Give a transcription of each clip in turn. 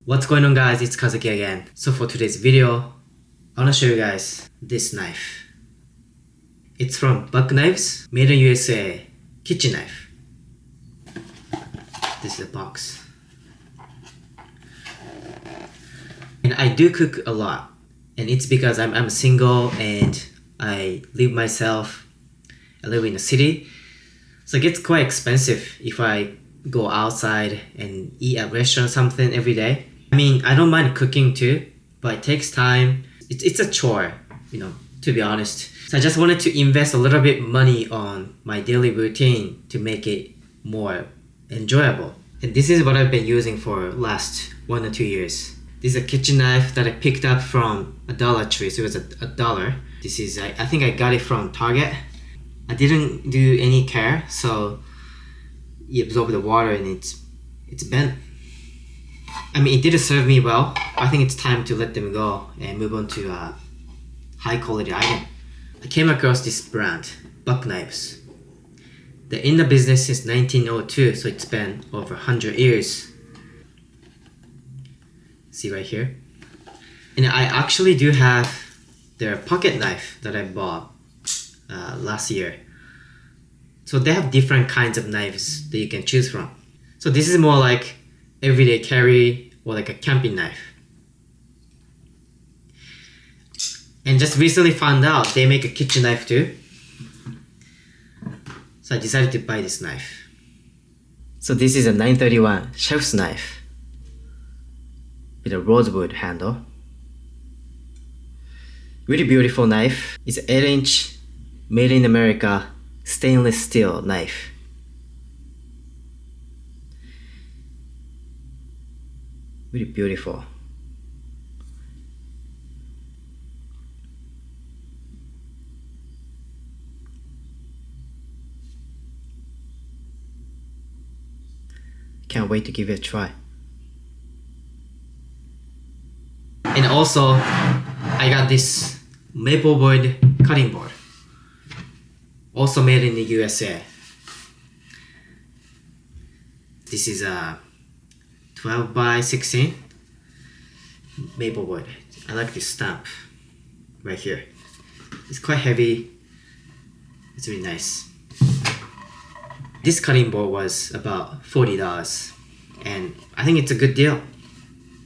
What's going on, guys? It's Kazuki again. So for today's video, I want to show you guys this knife. It's from Buck Knives, made in USA, kitchen knife. This is a box. And I do cook a lot, and it's because I'm single and I live myself. I live in a city, so it gets quite expensive if I go outside and eat at a restaurant or something every day. I mean, I don't mind cooking too, but it takes time. It's a chore, to be honest. So I just wanted to invest a little bit money on my daily routine to make it more enjoyable. And this is what I've been using for last 1 or 2 years. This is a kitchen knife that I picked up from a Dollar Tree, so it was a dollar. This is, I think I got it from Target. I didn't do any care, so it absorbed the water and it's bent. I mean, it didn't serve me well. I think it's time to let them go and move on to a high quality item. I came across this brand, Buck Knives. They're in the business since 1902, so it's been over 100 years. See right here? And I actually do have their pocket knife that I bought last year. So they have different kinds of knives that you can choose from. So this is more like everyday carry or like a camping knife. And just recently found out they make a kitchen knife too. So I decided to buy this knife. So this is a 931 chef's knife with a rosewood handle. Really beautiful knife. It's an 8-inch made in America stainless steel knife. Really beautiful. Can't wait to give it a try. And also, I got this maple wood cutting board. Also made in the USA. This is a 12 by 16 maple wood. I like this stamp right here. It's quite heavy. It's really nice. This cutting board was about $40 and I think it's a good deal.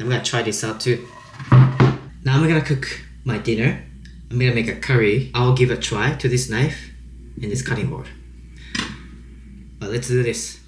I'm gonna try this out too. Now I'm gonna cook my dinner. I'm gonna make a curry. I'll give a try to this knife and this cutting board. But let's do this.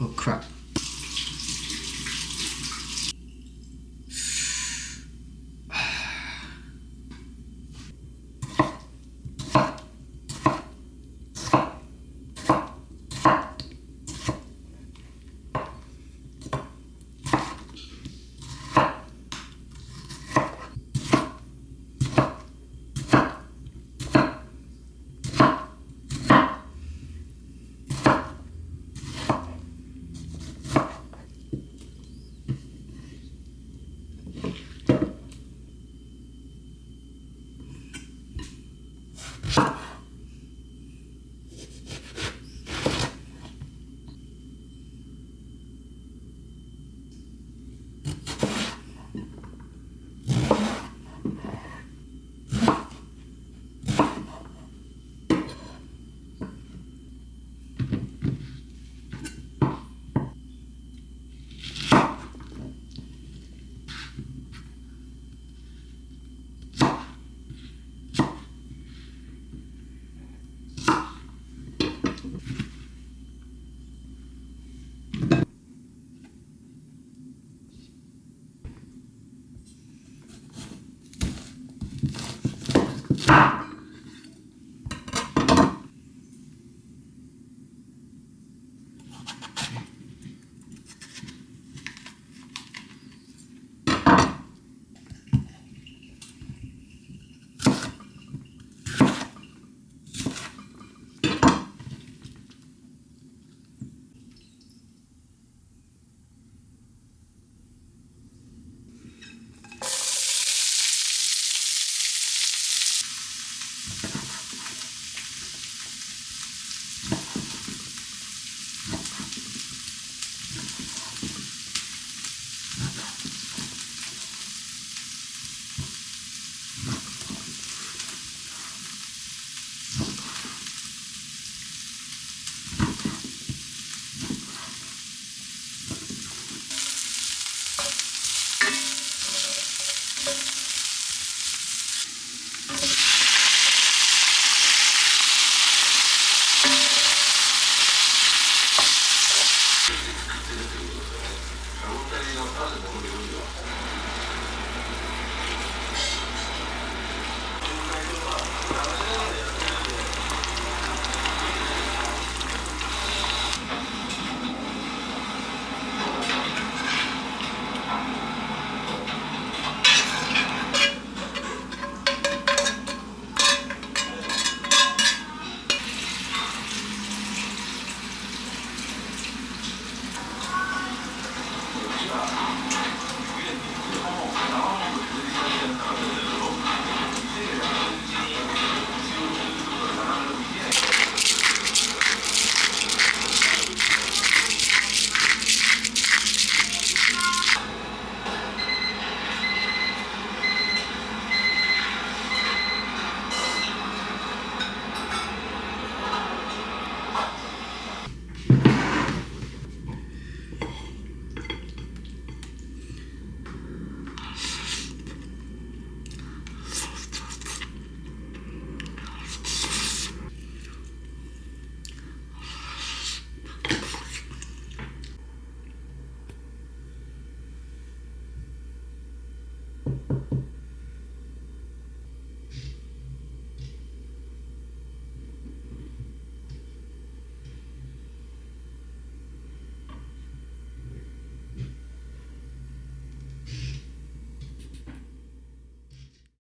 Oh crap.